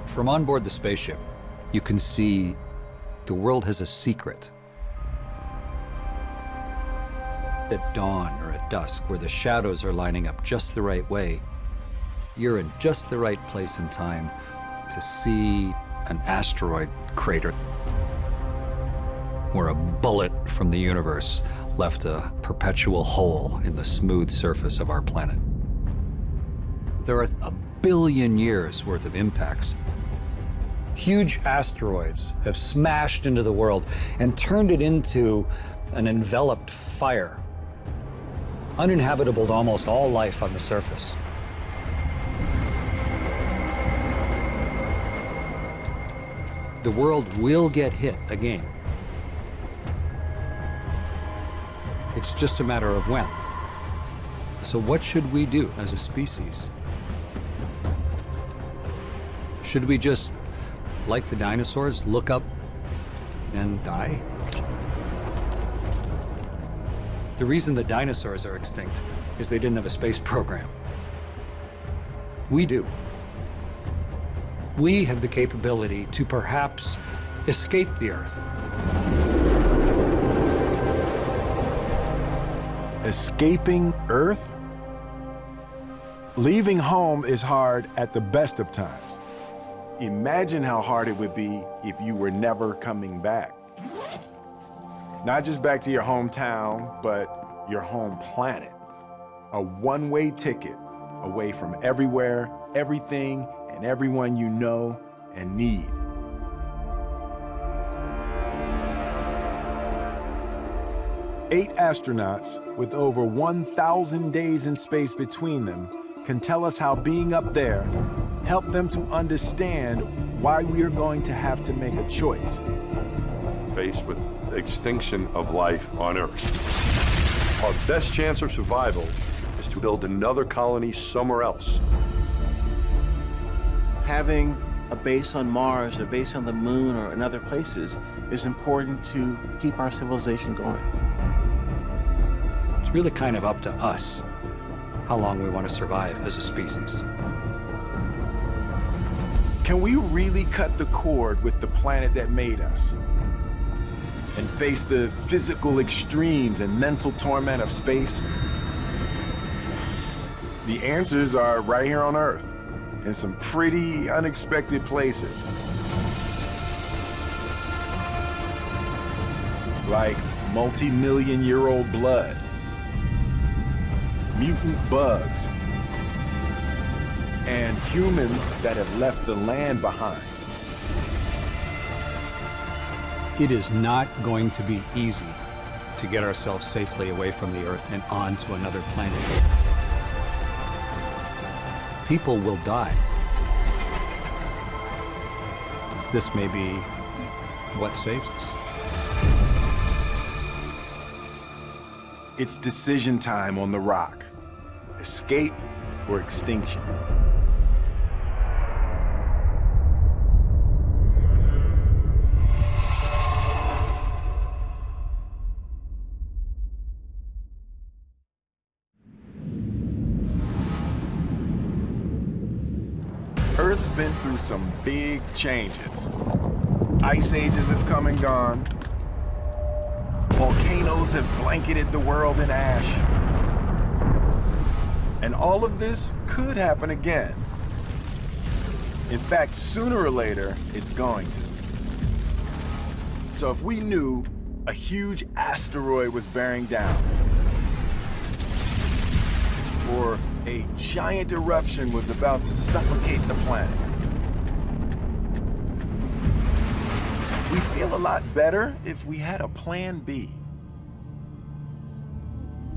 From on board the spaceship, you can see the world has a secret. At dawn or at dusk, where the shadows are lining up just the right way, you're in just the right place and time to see an asteroid crater where a bullet from the universe left a perpetual hole in the smooth surface of our planet. There are 1 billion years worth of impacts. Huge asteroids have smashed into the world and turned it into an enveloped fire, uninhabitable to almost all life on the surface. The world will get hit again. It's just a matter of when. So what should we do as a species? Should we just, like the dinosaurs, look up and die? The reason the dinosaurs are extinct is they didn't have a space program. We do. We have the capability to perhaps escape the Earth. Escaping Earth? Leaving home is hard at the best of times. Imagine how hard it would be if you were never coming back. Not just back to your hometown, but your home planet. A one-way ticket away from everywhere, everything, and everyone you know and need. Eight astronauts with over 1,000 days in space between them can tell us how being up there helped them to understand why we are going to have to make a choice. Faced with the extinction of life on Earth, our best chance of survival is to build another colony somewhere else. Having a base on Mars, a base on the Moon, or in other places is important to keep our civilization going. It's really kind of up to us how long we want to survive as a species. Can we really cut the cord with the planet that made us and face the physical extremes and mental torment of space? The answers are right here on Earth, in some pretty unexpected places. Like multi-million-year-old blood, mutant bugs, and humans that have left the land behind. It is not going to be easy to get ourselves safely away from the Earth and onto another planet. People will die. This may be what saves us. It's decision time on the Rock. Escape or extinction. Earth's been through some big changes. Ice ages have come and gone. Volcanoes have blanketed the world in ash. And all of this could happen again. In fact, sooner or later, it's going to. So if we knew a huge asteroid was bearing down, or a giant eruption was about to suffocate the planet, we'd feel a lot better if we had a plan B.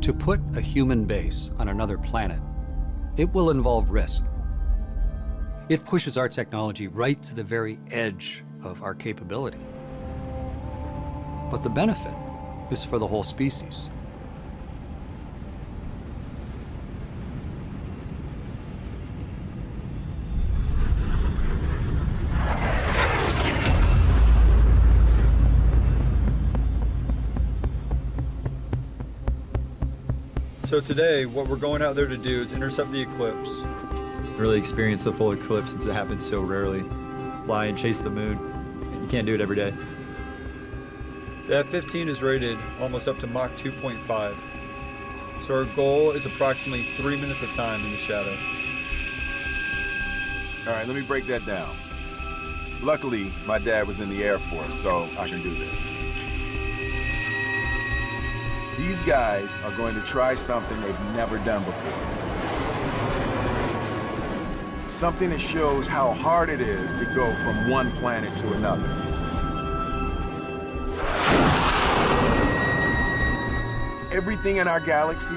To put a human base on another planet, it will involve risk. It pushes our technology right to the very edge of our capability. But the benefit is for the whole species. So today, what we're going out there to do is intercept the eclipse. Really experience the full eclipse since it happens so rarely. fly and chase the moon. You can't do it every day. The F-15 is rated almost up to Mach 2.5. So our goal is approximately 3 minutes of time in the shadow. All right, let me break that down. Luckily, my dad was in the Air Force, so I can do this. These guys are going to try something they've never done before. Something that shows how hard it is to go from one planet to another. Everything in our galaxy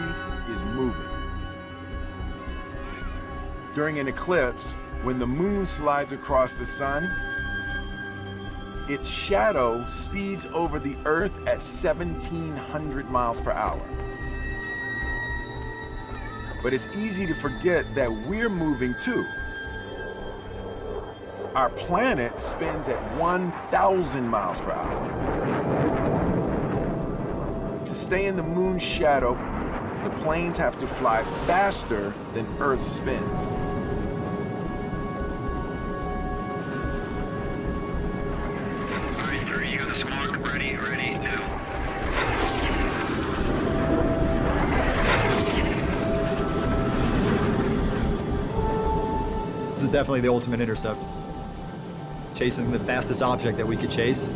is moving. During an eclipse, when the moon slides across the sun, its shadow speeds over the Earth at 1,700 miles per hour. But it's easy to forget that we're moving too. Our planet spins at 1,000 miles per hour. To stay in the moon's shadow, the planes have to fly faster than Earth spins. Ready now. This is definitely the ultimate intercept. Chasing the fastest object that we could chase.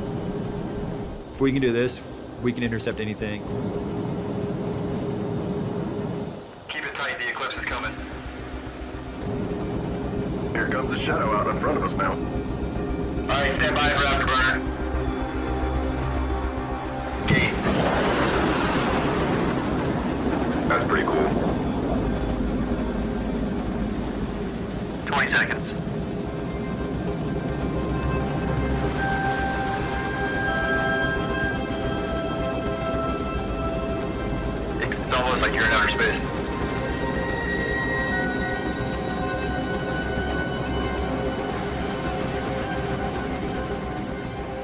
If we can do this, we can intercept anything. Keep it tight, the eclipse is coming. Here comes the shadow out in front of us now. Alright, stand by for afterburner. Gate. That's pretty cool. 20 seconds. It's almost like you're in outer space.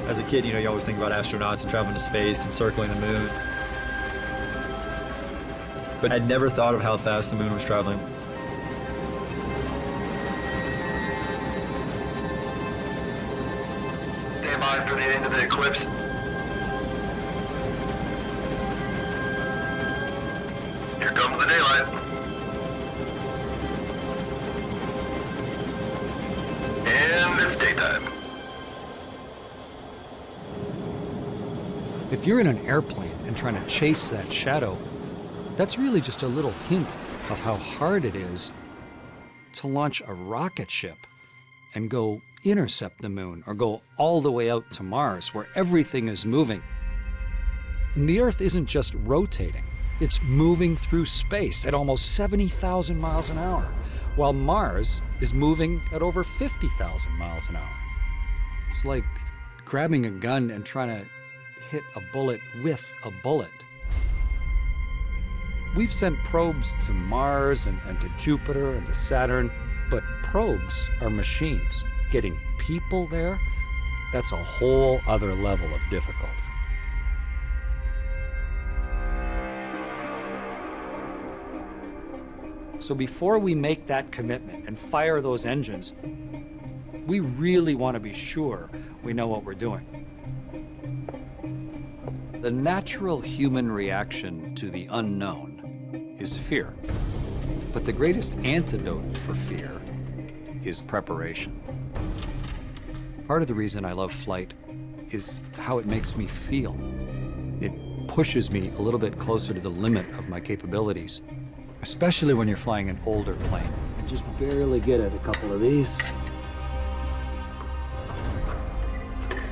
As a kid, you always think about astronauts and traveling to space and circling the moon. But I'd never thought of how fast the moon was traveling. Stand by for the end of the eclipse. Here comes the daylight. And it's daytime. If you're in an airplane and trying to chase that shadow, that's really just a little hint of how hard it is to launch a rocket ship and go intercept the moon or go all the way out to Mars where everything is moving. And the Earth isn't just rotating, it's moving through space at almost 70,000 miles an hour, while Mars is moving at over 50,000 miles an hour. It's like grabbing a gun and trying to hit a bullet with a bullet. We've sent probes to Mars and to Jupiter and to Saturn, but probes are machines. Getting people there, that's a whole other level of difficulty. So before we make that commitment and fire those engines, we really want to be sure we know what we're doing. The natural human reaction to the unknown is fear. But the greatest antidote for fear is preparation. Part of the reason I love flight is how it makes me feel. It pushes me a little bit closer to the limit of my capabilities, especially when you're flying an older plane. I just barely get at a couple of these.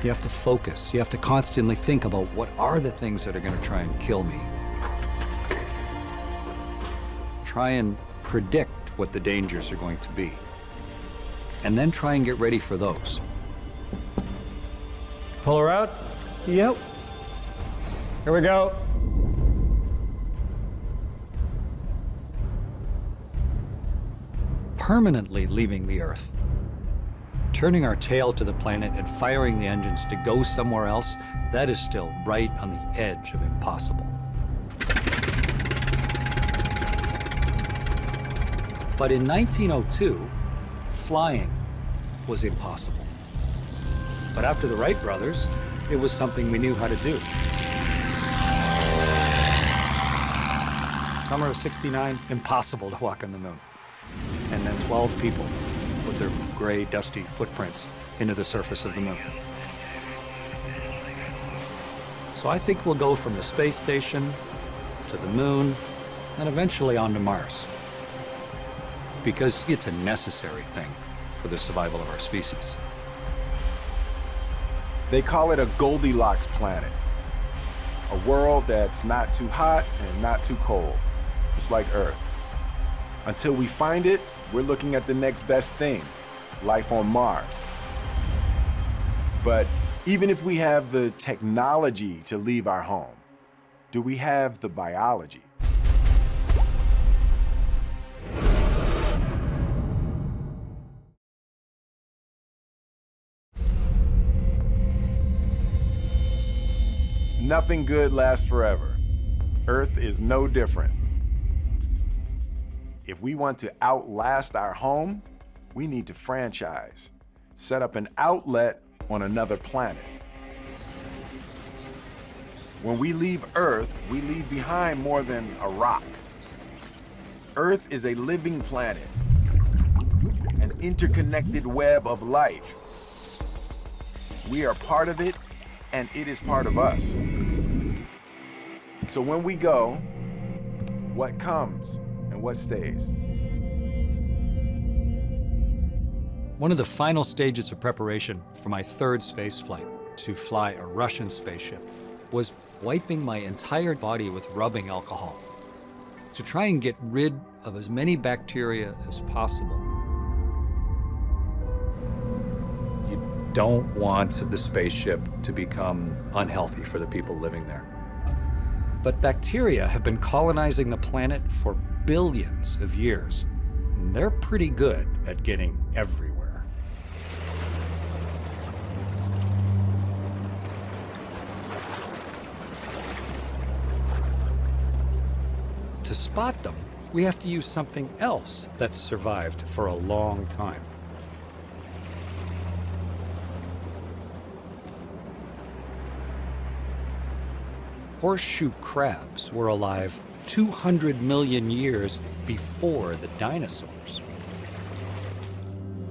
You have to focus. You have to constantly think about what are the things that are going to try and kill me. Try and predict what the dangers are going to be. And then try and get ready for those. Pull her out. Yep. Here we go. Permanently leaving the Earth. Turning our tail to the planet and firing the engines to go somewhere else, that is still right on the edge of impossible. But in 1902, flying was impossible. But after the Wright brothers, it was something we knew how to do. Summer of '69, impossible to walk on the moon. And then 12 people put their gray, dusty footprints into the surface of the moon. So I think we'll go from the space station to the moon and eventually on to Mars. Because it's a necessary thing for the survival of our species. They call it a Goldilocks planet. A world that's not too hot and not too cold, just like Earth. Until we find it, we're looking at the next best thing, life on Mars. But even if we have the technology to leave our home, do we have the biology? Nothing good lasts forever. Earth is no different. If we want to outlast our home, we need to franchise, set up an outlet on another planet. When we leave Earth, we leave behind more than a rock. Earth is a living planet, an interconnected web of life. We are part of it, and it is part of us. So when we go, what comes and what stays? One of the final stages of preparation for my third space flight to fly a Russian spaceship was wiping my entire body with rubbing alcohol to try and get rid of as many bacteria as possible. You don't want the spaceship to become unhealthy for the people living there. But bacteria have been colonizing the planet for billions of years. And they're pretty good at getting everywhere. To spot them, we have to use something else that's survived for a long time. Horseshoe crabs were alive 200 million years before the dinosaurs.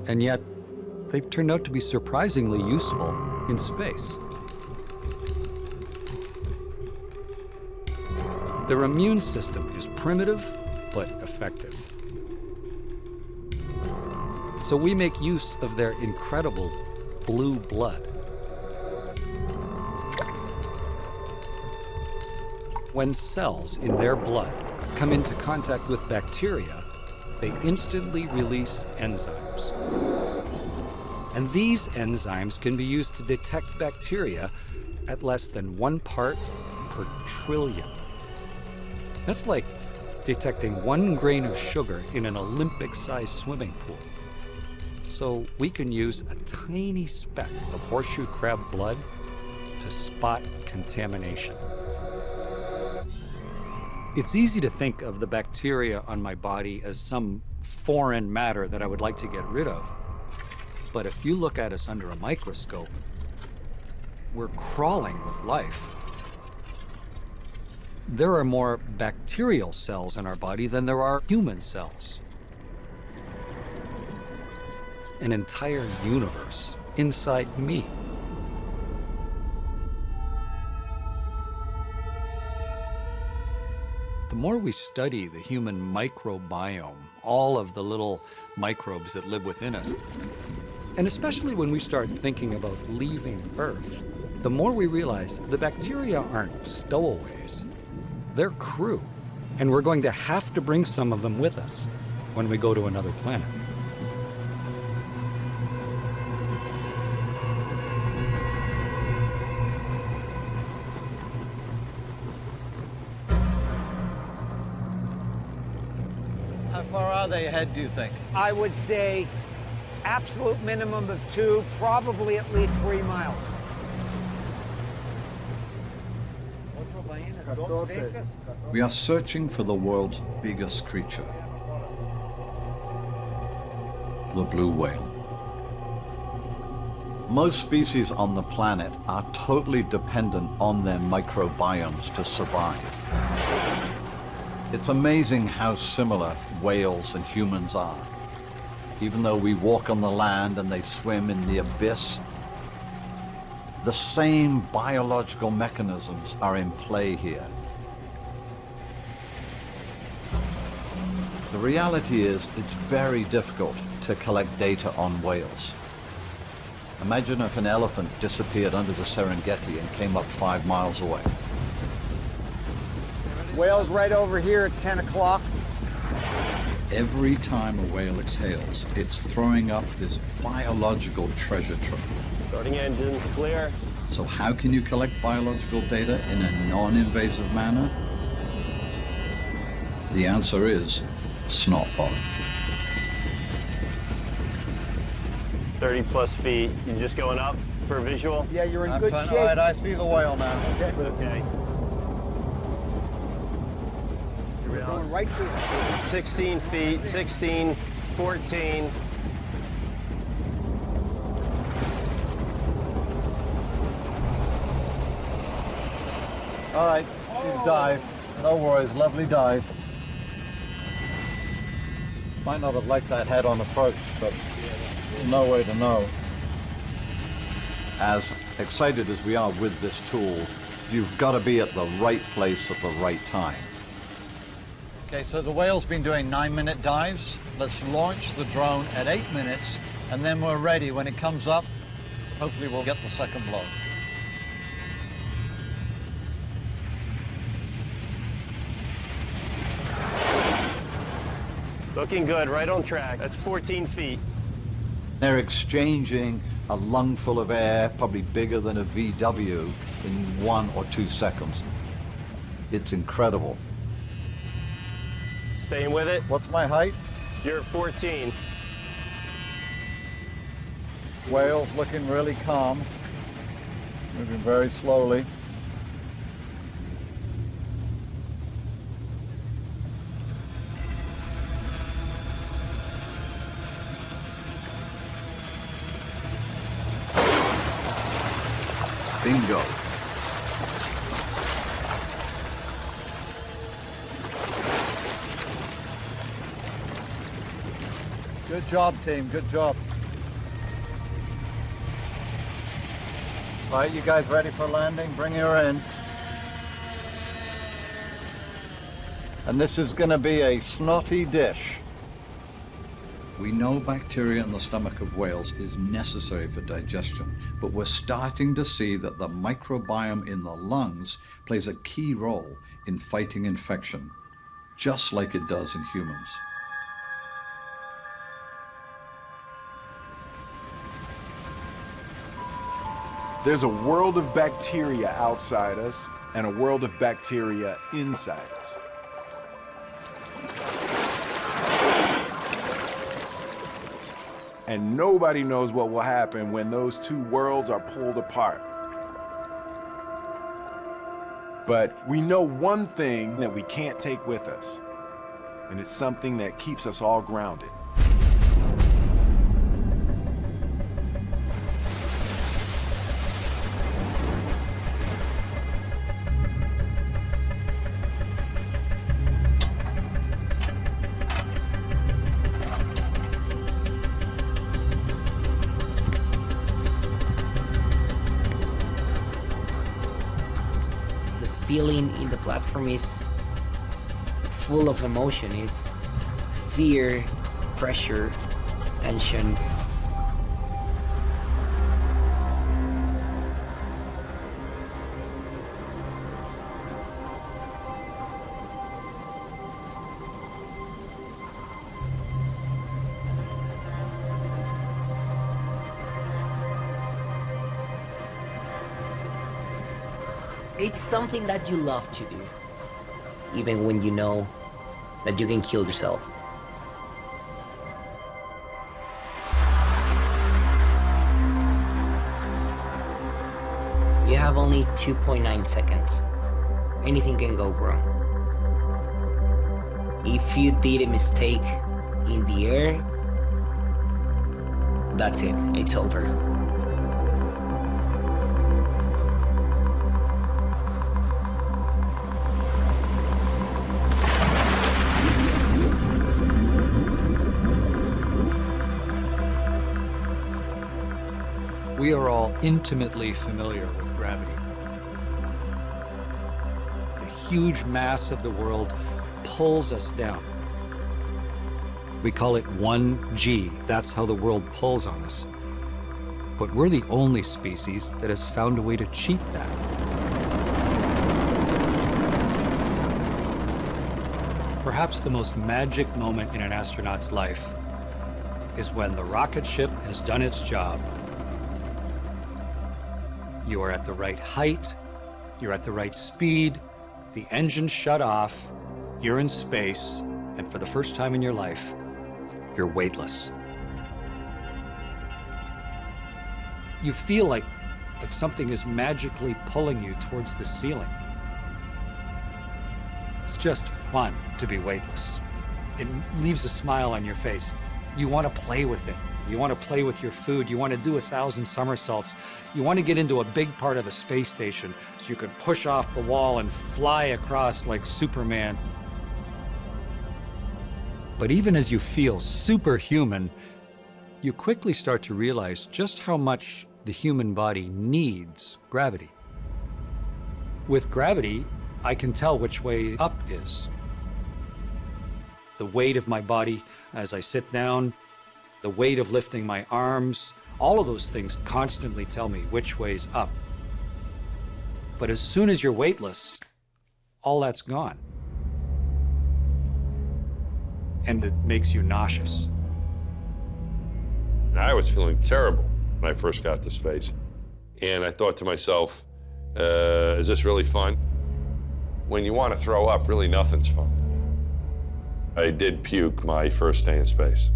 And yet, they've turned out to be surprisingly useful in space. Their immune system is primitive, but effective. So we make use of their incredible blue blood. When cells in their blood come into contact with bacteria, they instantly release enzymes. And these enzymes can be used to detect bacteria at less than 1 part per trillion. That's like detecting 1 grain of sugar in an Olympic-sized swimming pool. So we can use a tiny speck of horseshoe crab blood to spot contamination. It's easy to think of the bacteria on my body as some foreign matter that I would like to get rid of. But if you look at us under a microscope, we're crawling with life. There are more bacterial cells in our body than there are human cells. An entire universe inside me. The more we study the human microbiome, all of the little microbes that live within us, and especially when we start thinking about leaving Earth, the more we realize the bacteria aren't stowaways. They're crew, and we're going to have to bring some of them with us when we go to another planet. How far are they ahead, do you think? I would say absolute minimum of 2, probably at least 3 miles. We are searching for the world's biggest creature, the blue whale. Most species on the planet are totally dependent on their microbiomes to survive. It's amazing how similar whales and humans are. Even though we walk on the land and they swim in the abyss, the same biological mechanisms are in play here. The reality is, it's very difficult to collect data on whales. Imagine if an elephant disappeared under the Serengeti and came up 5 miles away. Whale's right over here at 10 o'clock. Every time a whale exhales, it's throwing up this biological treasure trove. Starting engines, clear. So how can you collect biological data in a non-invasive manner? The answer is snot bottom. 30 plus feet. You just going up for a visual? Yeah, you're in I'm good fine. shape. All right, I see the whale now. Okay. We're going right to it. 16 feet, 16, 14. All right, she's dived. No worries, lovely dive. Might not have liked that head-on approach, but no way to know. As excited as we are with this tool, you've got to be at the right place at the right time. Okay, so the whale's been doing 9-minute dives. Let's launch the drone at 8 minutes, and then we're ready. When it comes up, hopefully we'll get the second blow. Looking good, right on track. That's 14 feet. They're exchanging a lungful of air, probably bigger than a VW, in 1 or 2 seconds. It's incredible. Staying with it. What's my height? You're at 14. Whale's looking really calm, moving very slowly. Bingo. Good job, team, good job. All right, you guys ready for landing? Bring her in. And this is going to be a snotty dish. We know bacteria in the stomach of whales is necessary for digestion, but we're starting to see that the microbiome in the lungs plays a key role in fighting infection, just like it does in humans. There's a world of bacteria outside us and a world of bacteria inside us. And nobody knows what will happen when those two worlds are pulled apart. But we know one thing that we can't take with us, and it's something that keeps us all grounded. Feeling in the platform is full of emotion. It's fear, pressure, tension. It's something that you love to do, even when you know that you can kill yourself. You have only 2.9 seconds. Anything can go wrong. If you did a mistake in the air, that's it, it's over. We are all intimately familiar with gravity. The huge mass of the world pulls us down. We call it 1G. That's how the world pulls on us. But we're the only species that has found a way to cheat that. Perhaps the most magic moment in an astronaut's life is when the rocket ship has done its job. You are at the right height, you're at the right speed, the engine shut off, you're in space, and for the first time in your life, you're weightless. You feel like something is magically pulling you towards the ceiling. It's just fun to be weightless. It leaves a smile on your face. You want to play with it. You want to play with your food. You want to do 1,000 somersaults. You want to get into a big part of a space station so you can push off the wall and fly across like Superman. But even as you feel superhuman, you quickly start to realize just how much the human body needs gravity. With gravity, I can tell which way up is. The weight of my body as I sit down, the weight of lifting my arms, all of those things constantly tell me which way's up. But as soon as you're weightless, all that's gone. And it makes you nauseous. I was feeling terrible when I first got to space. And I thought to myself, is this really fun? When you want to throw up, really nothing's fun. I did puke my first day in space.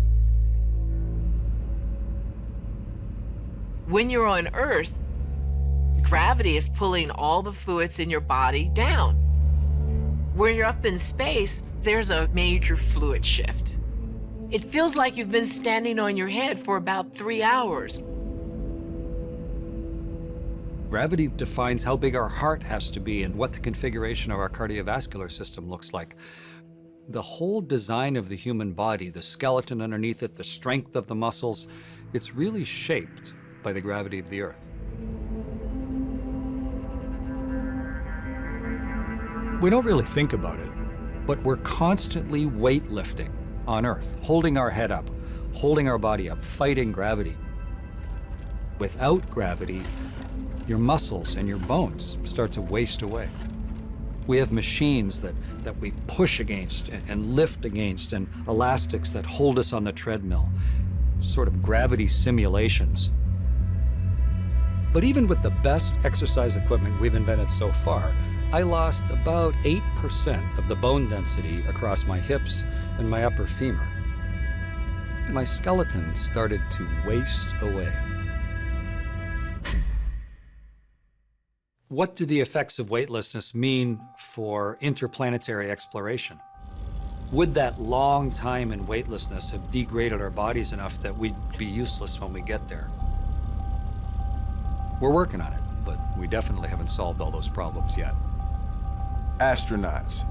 When you're on Earth, gravity is pulling all the fluids in your body down. When you're up in space, there's a major fluid shift. It feels like you've been standing on your head for about 3 hours. Gravity defines how big our heart has to be and what the configuration of our cardiovascular system looks like. The whole design of the human body, the skeleton underneath it, the strength of the muscles, it's really shaped by the gravity of the Earth. We don't really think about it, but we're constantly weightlifting on Earth, holding our head up, holding our body up, fighting gravity. Without gravity, your muscles and your bones start to waste away. We have machines that we push against and lift against, and elastics that hold us on the treadmill, sort of gravity simulations. But even with the best exercise equipment we've invented so far, I lost about 8% of the bone density across my hips and my upper femur. My skeleton started to waste away. What do the effects of weightlessness mean for interplanetary exploration? Would that long time in weightlessness have degraded our bodies enough that we'd be useless when we get there? We're working on it, but we definitely haven't solved all those problems yet. Astronauts,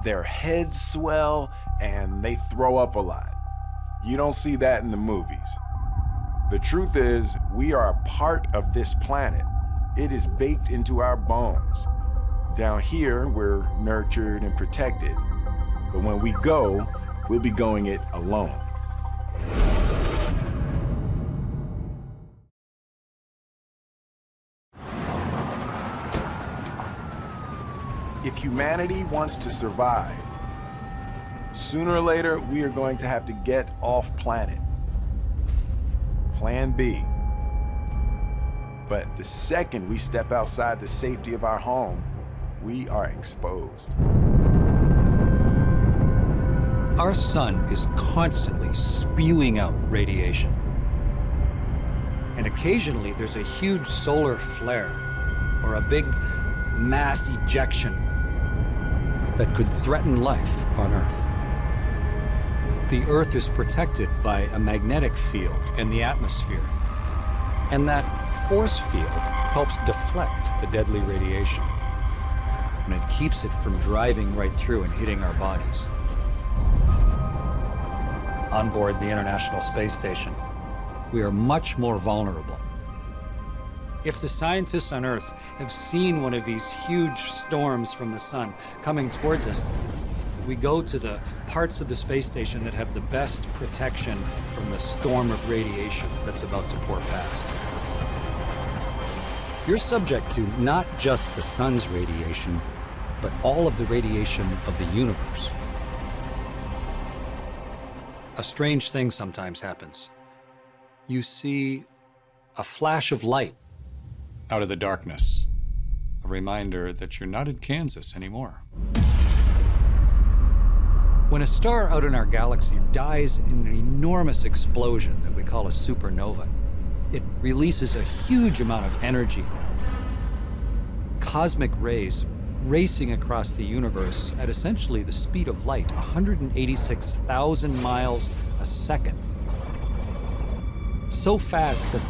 their heads swell and they throw up a lot. You don't see that in the movies. The truth is, we are a part of this planet. It is baked into our bones. Down here, we're nurtured and protected. But when we go, we'll be going it alone. If humanity wants to survive, sooner or later, we are going to have to get off planet. Plan B. But the second we step outside the safety of our home, we are exposed. Our sun is constantly spewing out radiation. And occasionally there's a huge solar flare or a big mass ejection that could threaten life on Earth. The Earth is protected by a magnetic field in the atmosphere, and that force field helps deflect the deadly radiation, and it keeps it from driving right through and hitting our bodies. On board the International Space Station, we are much more vulnerable. If the scientists on Earth have seen one of these huge storms from the sun coming towards us, we go to the parts of the space station that have the best protection from the storm of radiation that's about to pour past. You're subject to not just the sun's radiation, but all of the radiation of the universe. A strange thing sometimes happens. You see a flash of light out of the darkness, a reminder that you're not in Kansas anymore. When a star out in our galaxy dies in an enormous explosion that we call a supernova, it releases a huge amount of energy. Cosmic rays racing across the universe at essentially the speed of light, 186,000 miles a second. So fast that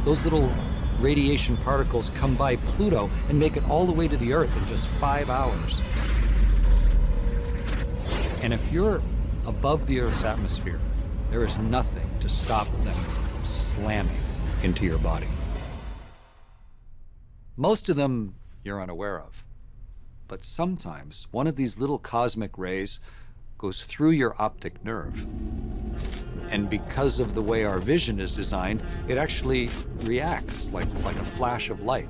those little radiation particles come by Pluto and make it all the way to the Earth in just 5 hours. And if you're above the Earth's atmosphere, there is nothing to stop them slamming into your body. Most of them you're unaware of. But sometimes one of these little cosmic rays goes through your optic nerve. And because of the way our vision is designed, it actually reacts like a flash of light.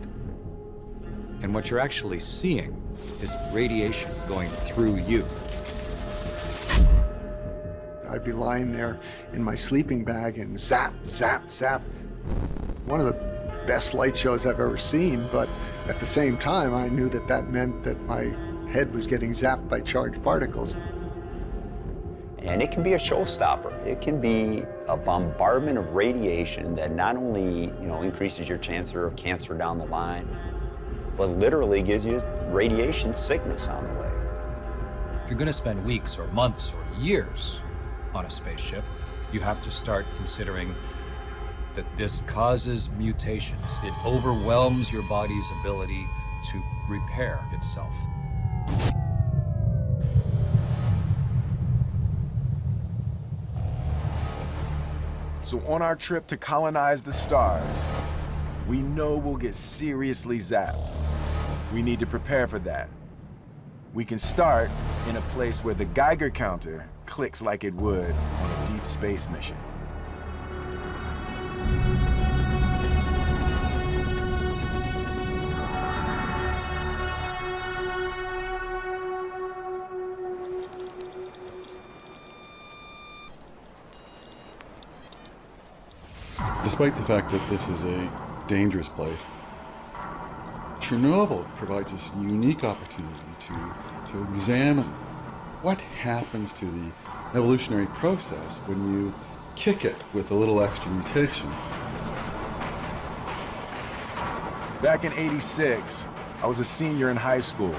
And what you're actually seeing is radiation going through you. I'd be lying there in my sleeping bag and zap, zap, zap. One of the best light shows I've ever seen, but at the same time, I knew that that meant that my head was getting zapped by charged particles. And it can be a showstopper. It can be a bombardment of radiation that not only, increases your chance of cancer down the line, but literally gives you radiation sickness on the way. If you're going to spend weeks or months or years on a spaceship, you have to start considering that this causes mutations. It overwhelms your body's ability to repair itself. So on our trip to colonize the stars, we know we'll get seriously zapped. We need to prepare for that. We can start in a place where the Geiger counter clicks like it would on a deep space mission. Despite the fact that this is a dangerous place, Chernobyl provides us a unique opportunity to examine what happens to the evolutionary process when you kick it with a little extra mutation. Back in '86, I was a senior in high school,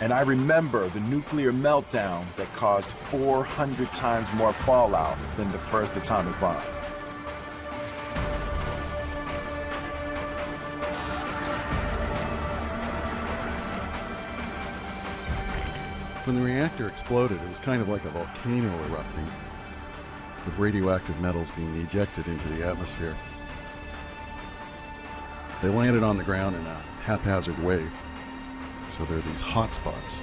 and I remember the nuclear meltdown that caused 400 times more fallout than the first atomic bomb. When the reactor exploded, it was kind of like a volcano erupting, with radioactive metals being ejected into the atmosphere. They landed on the ground in a haphazard way, so there are these hot spots.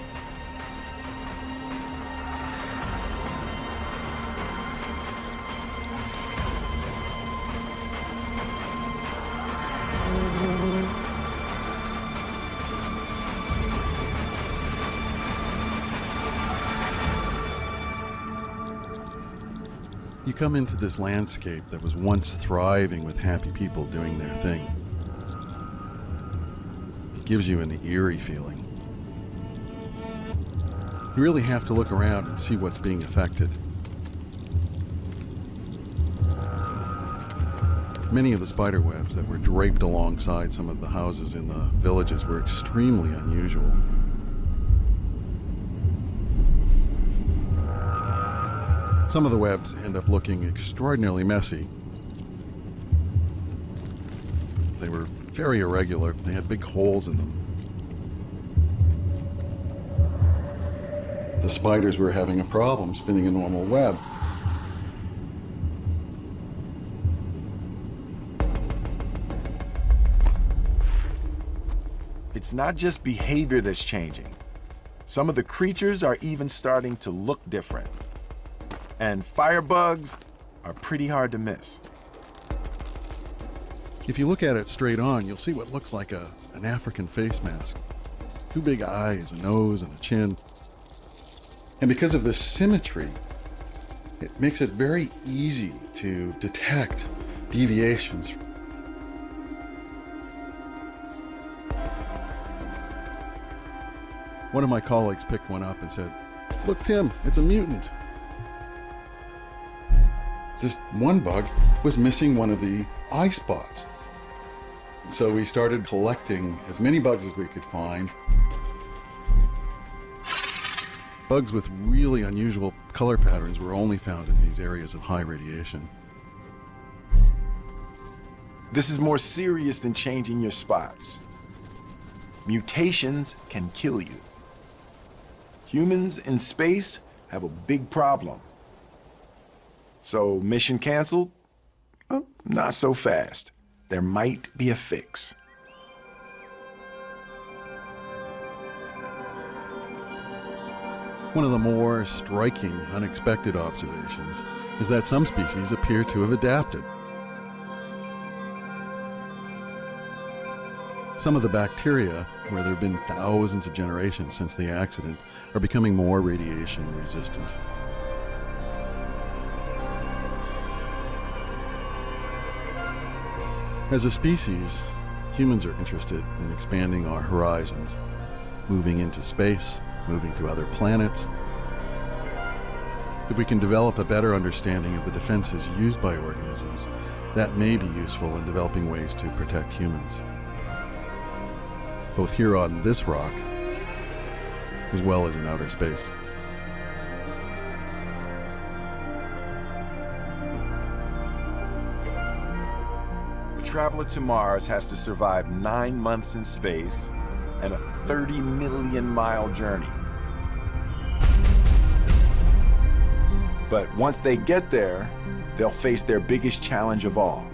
You come into this landscape that was once thriving with happy people doing their thing. It gives you an eerie feeling. You really have to look around and see what's being affected. Many of the spider webs that were draped alongside some of the houses in the villages were extremely unusual. Some of the webs end up looking extraordinarily messy. They were very irregular. They had big holes in them. The spiders were having a problem spinning a normal web. It's not just behavior that's changing. Some of the creatures are even starting to look different. And firebugs are pretty hard to miss. If you look at it straight on, you'll see what looks like an African face mask. 2 big eyes, a nose, and a chin. And because of this symmetry, it makes it very easy to detect deviations. One of my colleagues picked one up and said, "Look, Tim, it's a mutant." This one bug was missing one of the eye spots. So we started collecting as many bugs as we could find. Bugs with really unusual color patterns were only found in these areas of high radiation. This is more serious than changing your spots. Mutations can kill you. Humans in space have a big problem. So mission canceled? Well, not so fast. There might be a fix. One of the more striking, unexpected observations is that some species appear to have adapted. Some of the bacteria, where there have been thousands of generations since the accident, are becoming more radiation resistant. As a species, humans are interested in expanding our horizons, moving into space, moving to other planets. If we can develop a better understanding of the defenses used by organisms, that may be useful in developing ways to protect humans, both here on this rock, as well as in outer space. A traveler to Mars has to survive 9 months in space and a 30 million mile journey. But once they get there, they'll face their biggest challenge of all.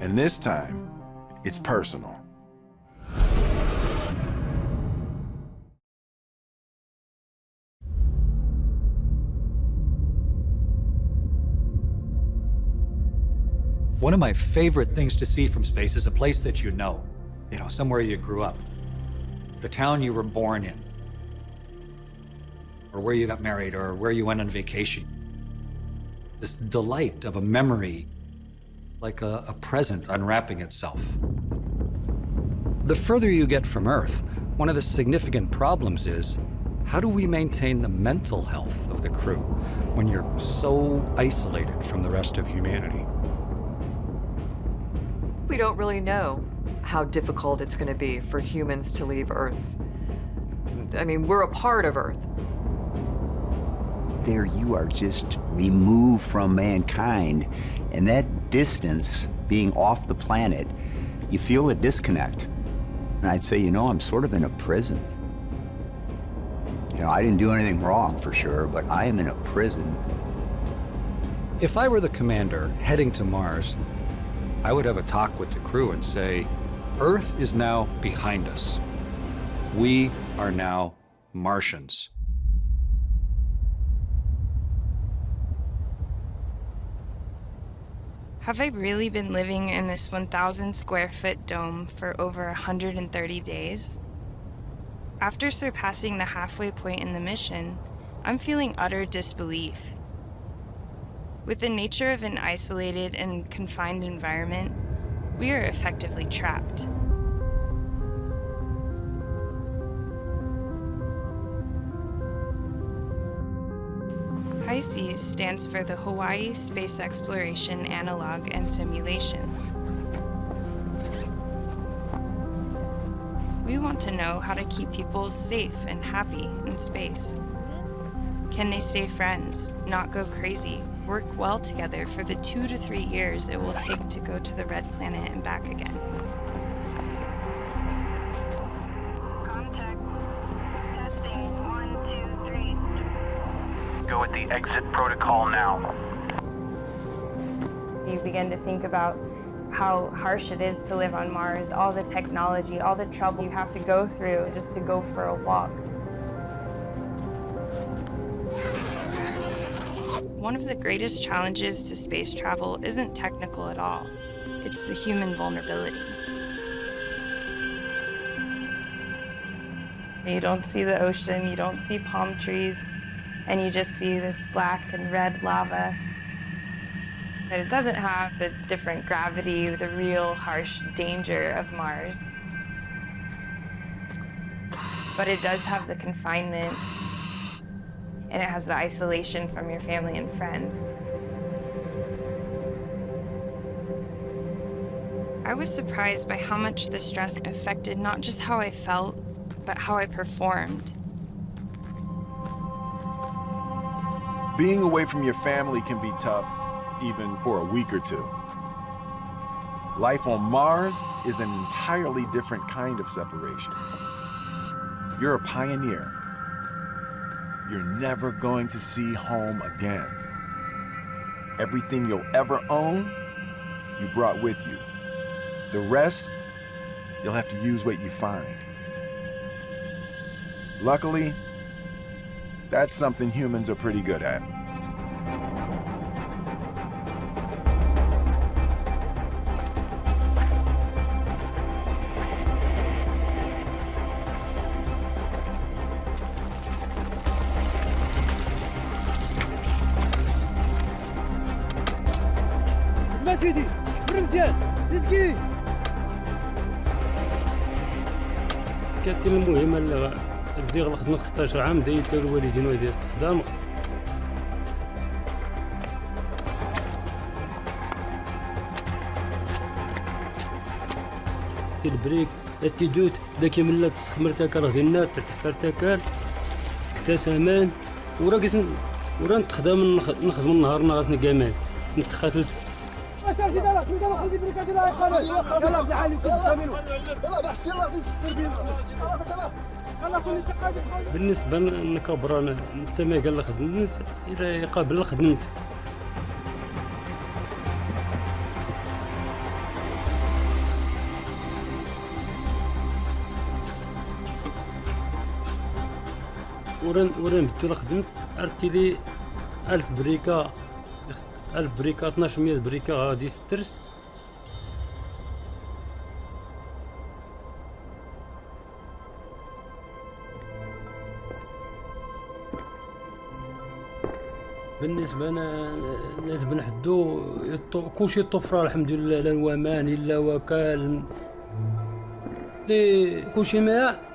And this time, it's personal. One of my favorite things to see from space is a place that you know, somewhere you grew up, the town you were born in, or where you got married, or where you went on vacation. This delight of a memory, like a present unwrapping itself. The further you get from Earth, one of the significant problems is, how do we maintain the mental health of the crew when you're so isolated from the rest of humanity? We don't really know how difficult it's going to be for humans to leave Earth. I mean, we're a part of Earth. There you are just removed from mankind, and that distance, being off the planet, you feel a disconnect. And I'd say, I'm sort of in a prison. I didn't do anything wrong for sure, but I am in a prison. If I were the commander heading to Mars, I would have a talk with the crew and say, Earth is now behind us. We are now Martians. Have I really been living in this 1,000 square foot dome for over 130 days? After surpassing the halfway point in the mission, I'm feeling utter disbelief. With the nature of an isolated and confined environment, we are effectively trapped. HISES stands for the Hawaii Space Exploration Analog and Simulation. We want to know how to keep people safe and happy in space. Can they stay friends, not go crazy, work well together for the 2 to 3 years it will take to go to the red planet and back again? Contact. Testing. 1, 2, 3. Go with the exit protocol now. You begin to think about how harsh it is to live on Mars, all the technology, all the trouble you have to go through just to go for a walk. One of the greatest challenges to space travel isn't technical at all. It's the human vulnerability. You don't see the ocean, you don't see palm trees, and you just see this black and red lava. But it doesn't have the different gravity, the real harsh danger of Mars. But it does have the confinement, and it has the isolation from your family and friends. I was surprised by how much the stress affected not just how I felt, but how I performed. Being away from your family can be tough, even for a week or two. Life on Mars is an entirely different kind of separation. You're a pioneer. You're never going to see home again. Everything you'll ever own, you brought with you. The rest, you'll have to use what you find. Luckily, that's something humans are pretty good at. ما سيدي فرق مزيان زيد كانت المهمة اللي بدي غلقت 15 عام دايت الوالدين وهذه استخدام البريك التيدوت داك ملا تستخمرتا كراه ديال النات تحفرتا كال تسامان ورا كيسن ورا نتخدم نخدم النهار غاسني كامل سنتخاتل بالنسبة للكبرى انت ما قال خدمت الناس الى يقابل خدمت ورن بتو خدمت ارتي لي 1000 بريكه 1000 بريكه 1200 بريكه غادي سترس بالنسبه لنا بنحدو كلشي طفره الحمد لله لا الومان الا وكال لي كلشي ماء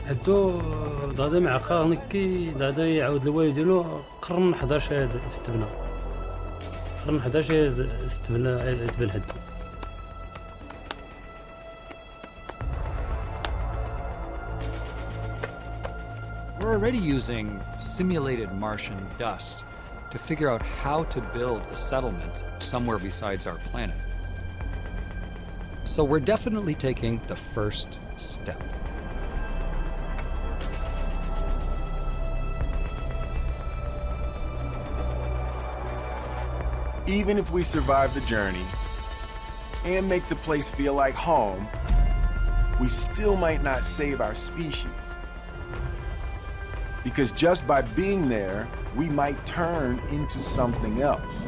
هدو دادا معقا نكي دادا يعاود الوالد ديالو قرن 11 هذا استبنى قرن 11 استبنى تبان هدو We're already using simulated Martian dust to figure out how to build a settlement somewhere besides our planet. So we're definitely taking the first step. Even if we survive the journey and make the place feel like home, we still might not save our species. Because just by being there, we might turn into something else.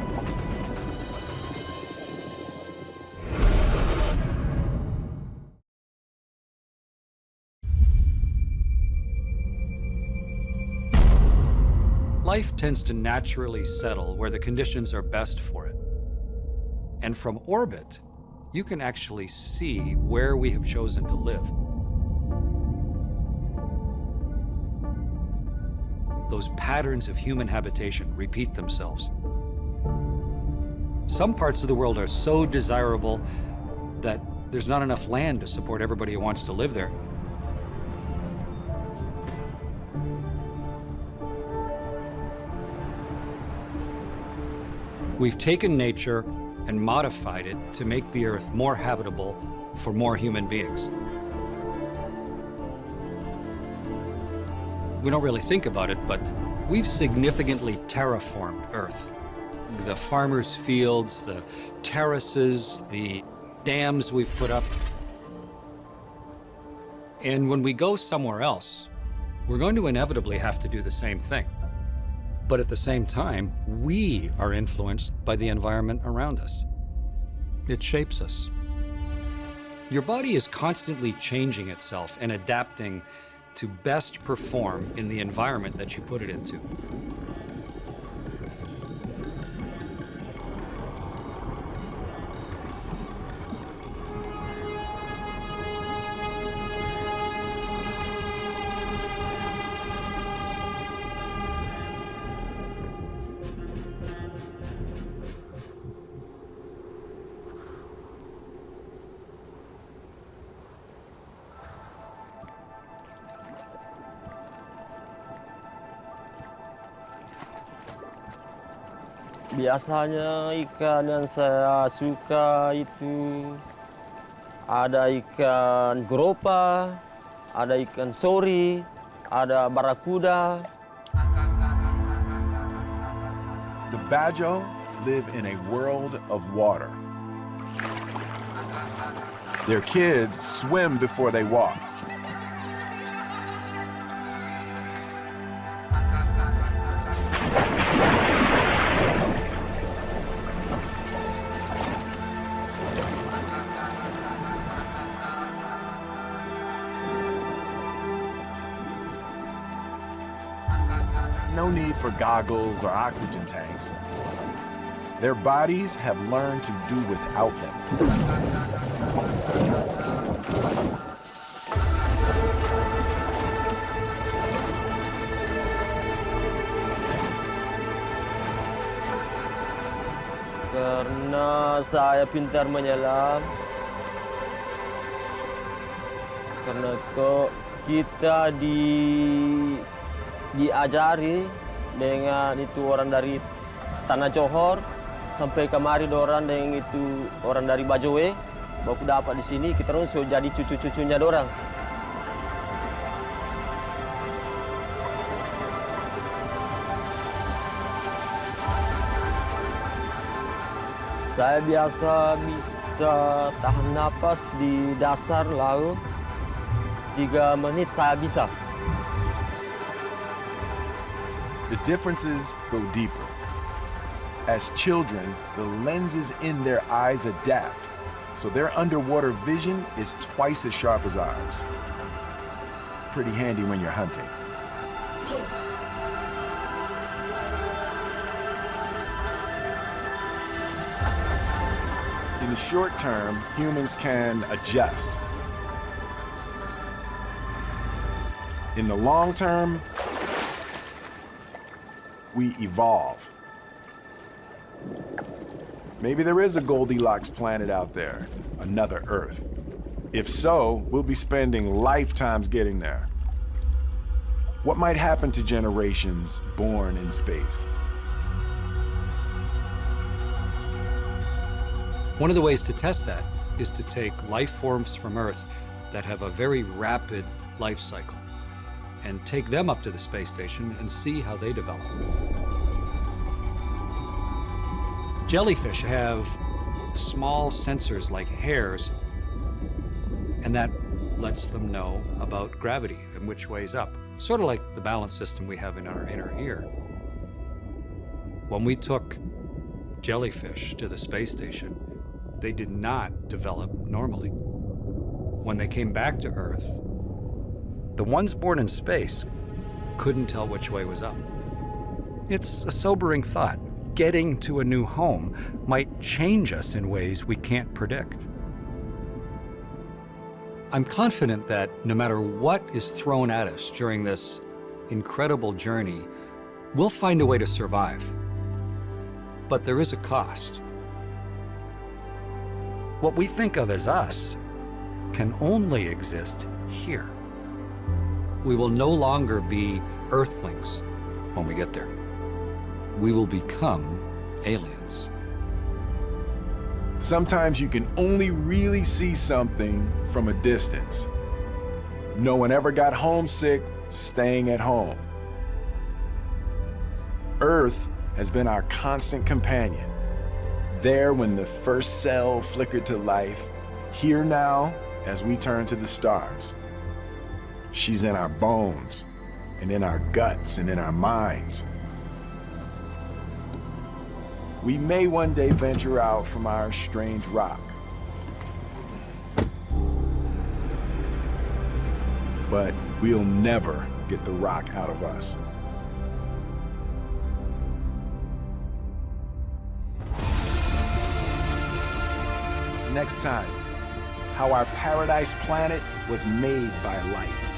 life tends to naturally settle where the conditions are best for it. And from orbit, you can actually see where we have chosen to live. Those patterns of human habitation repeat themselves. Some parts of the world are so desirable that there's not enough land to support everybody who wants to live there. We've taken nature and modified it to make the Earth more habitable for more human beings. We don't really think about it, but we've significantly terraformed Earth. The farmers' fields, the terraces, the dams we've put up. And when we go somewhere else, we're going to inevitably have to do the same thing. But at the same time, we are influenced by the environment around us. It shapes us. Your body is constantly changing itself and adapting to best perform in the environment that you put it into. Biasanya ikan yang saya suka itu ada ikan gropa, ada ikan sori, ada barakuda. The Bajo live in a world of water. Their kids swim before they walk. No need for goggles or oxygen tanks. Their bodies have learned to do without them. Karena saya pintar menyelam, karena itu kita diajari dengan itu orang dari Tanah Johor sampai kemari orang dengan itu orang dari Bajoe baru dapat di sini kita terus jadi cucu-cucunya orang. Saya biasa bisa tahan napas di dasar laut 3 menit saya bisa. The differences go deeper. As children, the lenses in their eyes adapt, so their underwater vision is twice as sharp as ours. Pretty handy when you're hunting. In the short term, humans can adjust. In the long term, we evolve. Maybe there is a Goldilocks planet out there, another Earth. If so, we'll be spending lifetimes getting there. What might happen to generations born in space? One of the ways to test that is to take life forms from Earth that have a very rapid life cycle and take them up to the space station and see how they develop. Jellyfish have small sensors like hairs, and that lets them know about gravity and which way's up, sort of like the balance system we have in our inner ear. When we took jellyfish to the space station, they did not develop normally. When they came back to Earth, the ones born in space couldn't tell which way was up. It's a sobering thought. Getting to a new home might change us in ways we can't predict. I'm confident that no matter what is thrown at us during this incredible journey, we'll find a way to survive. But there is a cost. What we think of as us can only exist here. We will no longer be Earthlings when we get there. We will become aliens. Sometimes you can only really see something from a distance. No one ever got homesick staying at home. Earth has been our constant companion. There when the first cell flickered to life, here now as we turn to the stars. She's in our bones, and in our guts, and in our minds. We may one day venture out from our strange rock. But we'll never get the rock out of us. Next time, how our paradise planet was made by life.